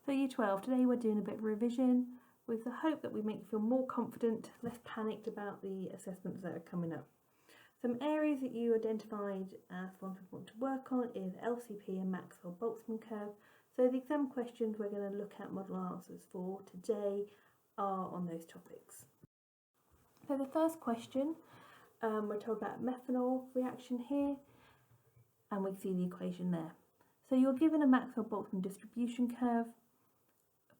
So Year 12, today we're doing a bit of revision with the hope that we make you feel more confident, less panicked about the assessments that are coming up. Some areas that you identified as ones we want to work on is LCP and Maxwell-Boltzmann curve. So the exam questions we're going to look at model answers for today are on those topics. So the first question, we're told about methanol reaction here, and we can see the equation there. So you're given a Maxwell-Boltzmann distribution curve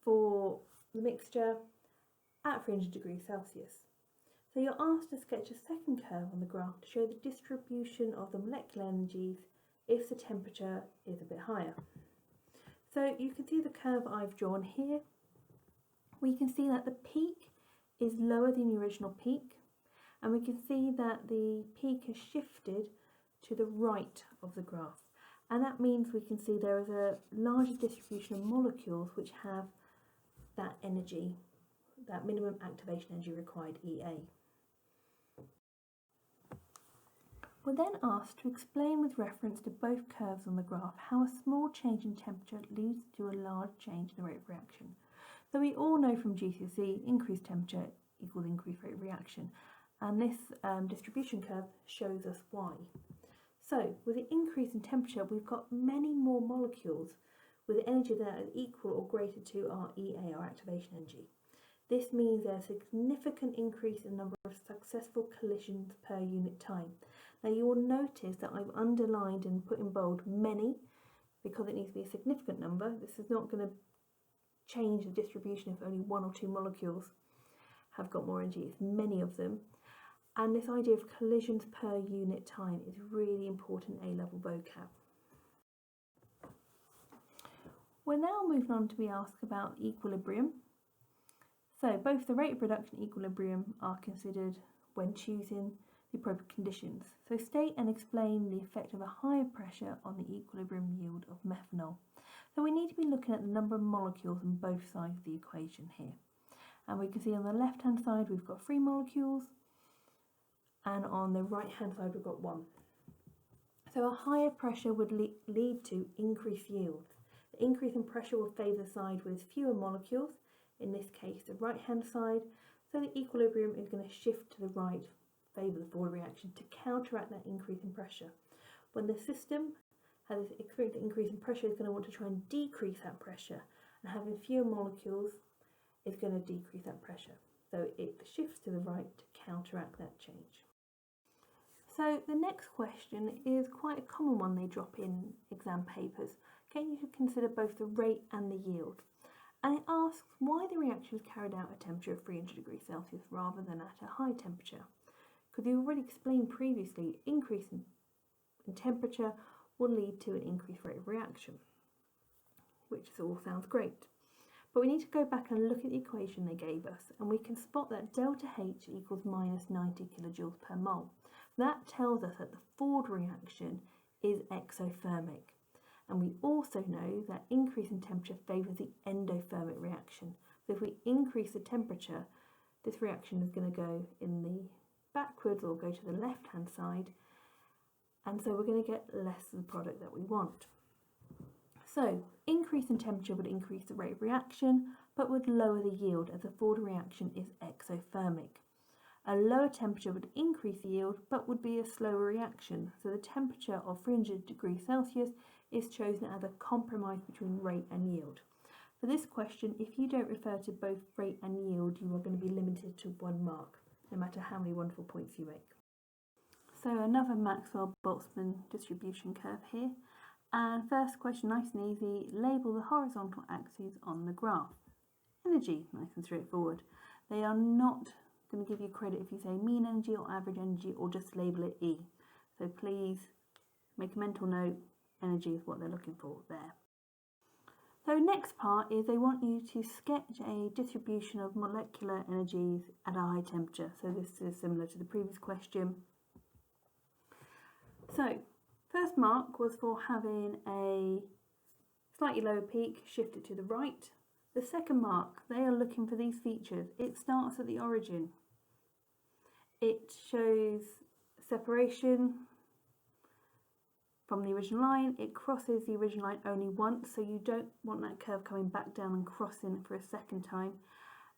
for the mixture at 300 degrees Celsius. So you're asked to sketch a second curve on the graph to show the distribution of the molecular energies if the temperature is a bit higher. So you can see the curve I've drawn here. We can see that the peak is lower than the original peak, and we can see that the peak has shifted to the right of the graph, and that means we can see there is a larger distribution of molecules which have that energy, that minimum activation energy required, EA. We're then asked to explain with reference to both curves on the graph how a small change in temperature leads to a large change in the rate of reaction. So we all know from GCSE, increased temperature equals increased rate of reaction, and this distribution curve shows us why. So with the increase in temperature, we've got many more molecules with energy that is equal or greater to our EA, our activation energy. This means there's a significant increase in the number of successful collisions per unit time. Now you will notice that I've underlined and put in bold many, because it needs to be a significant number. This is not going to change the distribution if only one or two molecules have got more energy. It's many of them. And this idea of collisions per unit time is really important A-level vocab. We're now moving on to be asked about equilibrium. So both the rate of reduction and equilibrium are considered when choosing the appropriate conditions. So state and explain the effect of a higher pressure on the equilibrium yield of methanol. So we need to be looking at the number of molecules on both sides of the equation here. And we can see on the left hand side we've got 3 molecules, and on the right hand side we've got 1. So a higher pressure would lead to increased yield. The increase in pressure will favour the side with fewer molecules, in this case the right hand side, so the equilibrium is going to shift to the right, favour the forward reaction to counteract that increase in pressure. When the system has experienced an increase in pressure, it's going to want to try and decrease that pressure, and having fewer molecules is going to decrease that pressure. So it shifts to the right to counteract that change. So the next question is quite a common one they drop in exam papers. Getting you to consider both the rate and the yield. And it asks why the reaction is carried out at a temperature of 300 degrees Celsius rather than at a high temperature. Because we already explained previously, increase in temperature will lead to an increased rate of reaction, which all sounds great. But we need to go back and look at the equation they gave us, and we can spot that delta H equals minus 90 kilojoules per mole. That tells us that the forward reaction is exothermic. And we also know that increase in temperature favours the endothermic reaction. So if we increase the temperature, this reaction is going to go in the backwards or go to the left hand side, and so we're going to get less of the product that we want. So increase in temperature would increase the rate of reaction but would lower the yield as the forward reaction is exothermic. A lower temperature would increase the yield but would be a slower reaction, so the temperature of 300 degrees Celsius is chosen as a compromise between rate and yield. For this question, if you don't refer to both rate and yield, you are going to be limited to 1 mark, no matter how many wonderful points you make. So another Maxwell-Boltzmann distribution curve here. And first question, nice and easy, label the horizontal axes on the graph. Energy, nice and straightforward. They are not going to give you credit if you say mean energy or average energy or just label it E. So please make a mental note, energy is what they're looking for there. So next part is they want you to sketch a distribution of molecular energies at a high temperature. So this is similar to the previous question. So first mark was for having a slightly lower peak shifted to the right. The second mark, they are looking for these features. It starts at the origin. It shows separation from the original line. It crosses the original line only once, so you don't want that curve coming back down and crossing for a second time.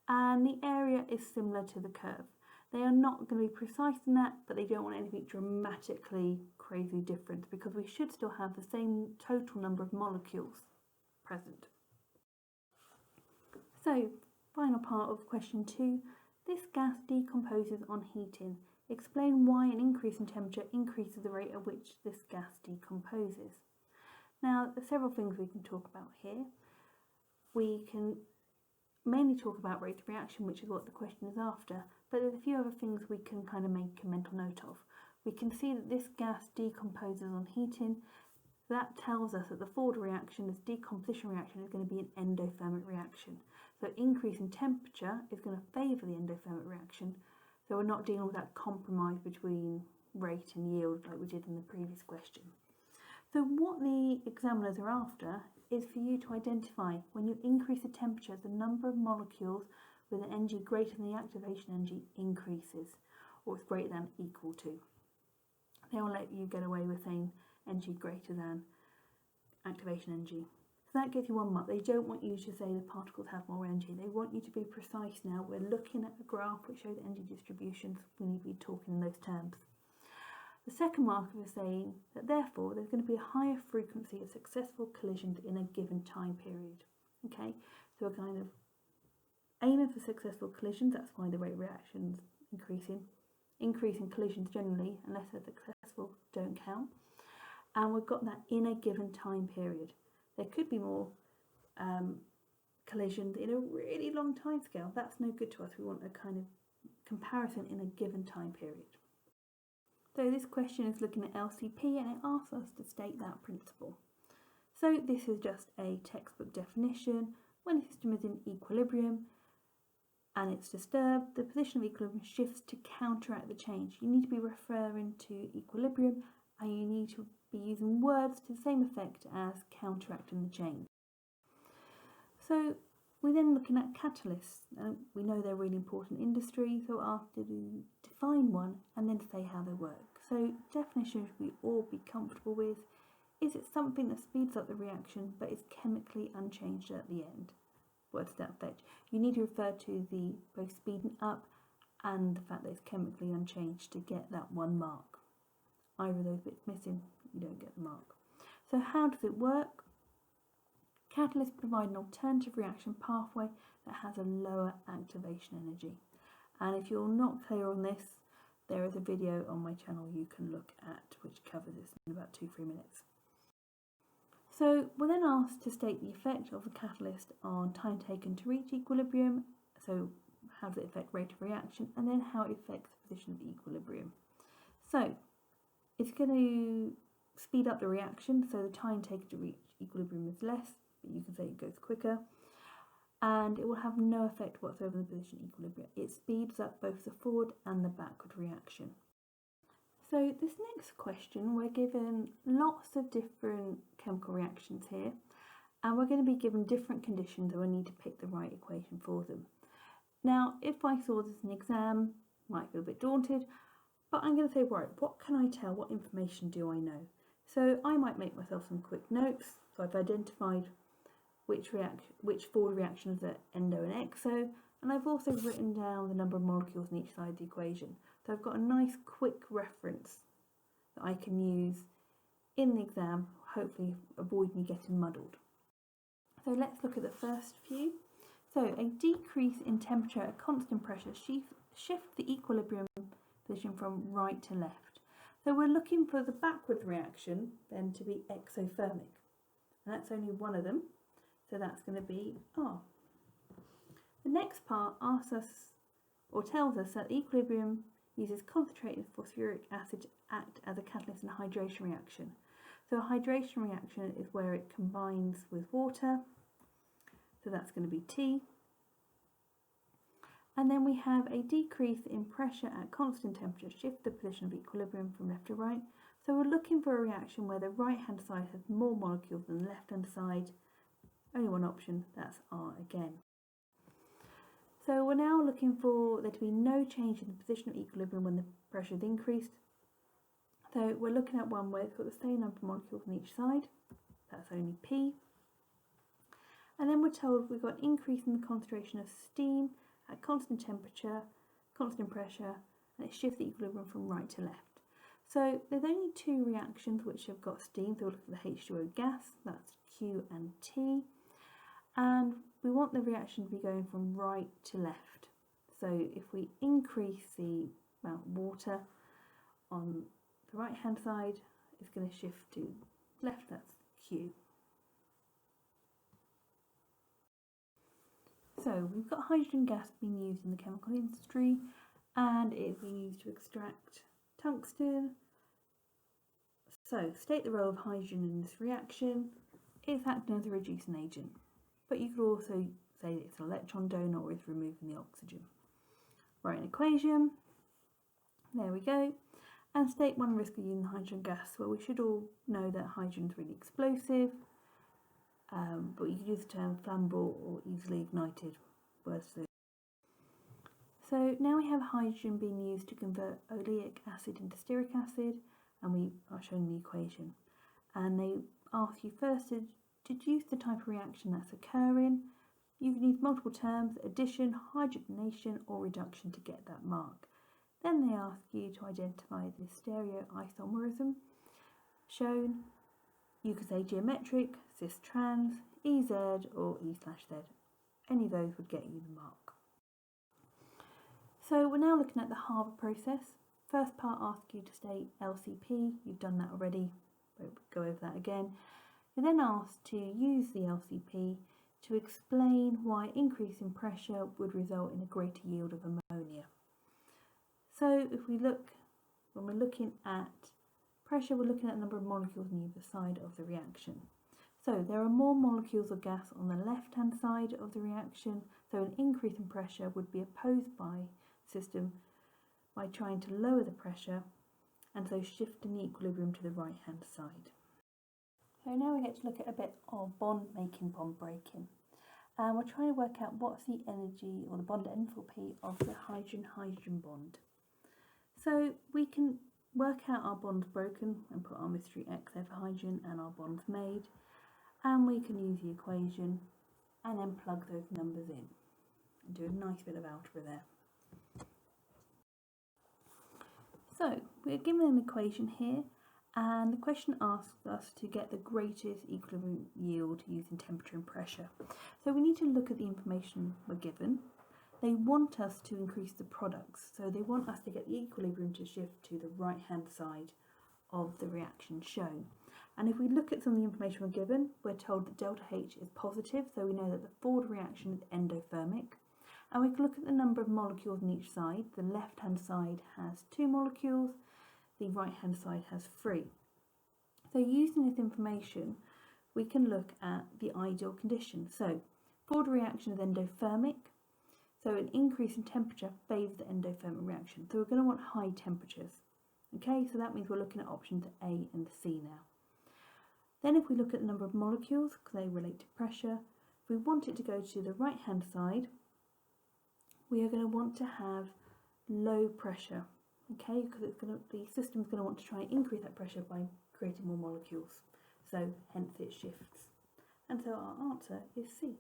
And the area is similar to the curve. They are not going to be precise in that, but they don't want anything dramatically crazy different, because we should still have the same total number of molecules present. So, final part of question 2. This gas decomposes on heating. Explain why an increase in temperature increases the rate at which this gas decomposes. Now, there's several things we can talk about here. We can mainly talk about rate of reaction, which is what the question is after, but there's a few other things we can kind of make a mental note of. We can see that this gas decomposes on heating. That tells us that the forward reaction, this decomposition reaction, is going to be an endothermic reaction. So increase in temperature is going to favour the endothermic reaction, so we're not dealing with that compromise between rate and yield like we did in the previous question. So what the examiners are after is for you to identify, when you increase the temperature, the number of molecules with an Ng greater than the activation Ng increases, or it's greater than equal to. They will let you get away with saying Ng greater than activation Ng. So that gives you 1 mark. They don't want you to say the particles have more energy. They want you to be precise now. We're looking at a graph which shows energy distributions. We need to be talking in those terms. The second marker is saying that therefore there's going to be a higher frequency of successful collisions in a given time period. Okay, so we're kind of aiming for successful collisions. That's why the rate of reaction's increasing. Increasing collisions generally, unless they're successful, don't count. And we've got that in a given time period. There could be more collisions in a really long time scale. That's no good to us. We want a kind of comparison in a given time period. So this question is looking at LCP, and it asks us to state that principle. So this is just a textbook definition. When a system is in equilibrium and it's disturbed, the position of equilibrium shifts to counteract the change. You need to be referring to equilibrium, and you need to be using words to the same effect as counteracting the change. So we're then looking at catalysts. We know they're really important in industry, so after you define one and then say how they work. So definitions we all be comfortable with. Is it something that speeds up the reaction but is chemically unchanged at the end? What does that effect? You need to refer to the both speeding up and the fact that it's chemically unchanged to get that 1 mark. Either of those bits missing, you don't get the mark. So how does it work? Catalysts provide an alternative reaction pathway that has a lower activation energy. And if you're not clear on this, there is a video on my channel you can look at which covers this in about 2-3 minutes. So we're then asked to state the effect of the catalyst on time taken to reach equilibrium. So how does it affect rate of reaction, and then how it affects the position of equilibrium. So it's going to speed up the reaction, so the time taken to reach equilibrium is less, but you can say it goes quicker, and it will have no effect whatsoever on the position of equilibrium. It speeds up both the forward and the backward reaction. So this next question, we're given lots of different chemical reactions here, and we're going to be given different conditions, and we need to pick the right equation for them. Now, if I saw this in an exam, I might feel a bit daunted, but I'm going to say, right, what can I tell? What information do I know? So I might make myself some quick notes. So I've identified which forward reactions are endo and exo, and I've also written down the number of molecules on each side of the equation. So I've got a nice quick reference that I can use in the exam, hopefully avoid me getting muddled. So let's look at the first few. So a decrease in temperature at constant pressure shifts the equilibrium position from right to left. So we're looking for the backward reaction then to be exothermic, and that's only one of them, so that's going to be R. The next part asks us, or tells us, that the equilibrium uses concentrated phosphoric acid to act as a catalyst in a hydration reaction. So a hydration reaction is where it combines with water, so that's going to be T. And then we have a decrease in pressure at constant temperature, shift the position of equilibrium from left to right. So we're looking for a reaction where the right hand side has more molecules than the left hand side. Only one option, that's R again. So we're now looking for there to be no change in the position of equilibrium when the pressure is increased. So we're looking at one where it's got the same number of molecules on each side, that's only P. And then we're told we've got an increase in the concentration of steam at constant temperature, constant pressure, and it shifts the equilibrium from right to left. So there's only two reactions which have got steam, so we'll look at the H2O gas, that's Q and T. And we want the reaction to be going from right to left. So if we increase the amount of water on the right hand side, it's going to shift to left, that's Q. So we've got hydrogen gas being used in the chemical industry, and it is being used to extract tungsten. So state the role of hydrogen in this reaction. It's acting as a reducing agent, but you could also say that it's an electron donor or is removing the oxygen. Write an equation, there we go, and state one risk of using hydrogen gas. Well, we should all know that hydrogen is really explosive, but you could use the term flammable or easily ignited words. So now we have hydrogen being used to convert oleic acid into stearic acid, and we are showing the equation. And they ask you first to deduce the type of reaction that's occurring. You can use multiple terms, addition, hydrogenation or reduction to get that mark. Then they ask you to identify the stereoisomerism shown. You could say geometric, cis-trans, EZ or E/Z. Any of those would get you the mark. So we're now looking at the Haber process. First part asks you to state LCP, you've done that already, won't go over that again. You're then asked to use the LCP to explain why increase in pressure would result in a greater yield of ammonia. So if we look, when we're looking at pressure, we're looking at the number of molecules on either side of the reaction. So there are more molecules of gas on the left hand side of the reaction, so an increase in pressure would be opposed by the system by trying to lower the pressure and so shifting the equilibrium to the right hand side. So now we get to look at a bit of bond making, bond breaking. And we're trying to work out what's the energy or the bond enthalpy of the hydrogen-hydrogen bond. So we can work out our bonds broken and put our mystery X there for hydrogen and our bonds made. And we can use the equation and then plug those numbers in and do a nice bit of algebra there. So we're given an equation here, and the question asks us to get the greatest equilibrium yield using temperature and pressure. So we need to look at the information we're given. They want us to increase the products, so they want us to get the equilibrium to shift to the right hand side of the reaction shown. And if we look at some of the information we're given, we're told that delta H is positive, so we know that the forward reaction is endothermic. And we can look at the number of molecules on each side. The left hand side has 2 molecules, the right hand side has 3. So using this information, we can look at the ideal conditions. So forward reaction is endothermic, so an increase in temperature favours the endothermic reaction. So we're going to want high temperatures. Okay, so that means we're looking at options A and C now. Then if we look at the number of molecules, because they relate to pressure, if we want it to go to the right hand side, we are going to want to have low pressure, okay, because the system is going to want to try and increase that pressure by creating more molecules. So hence it shifts. And so our answer is C.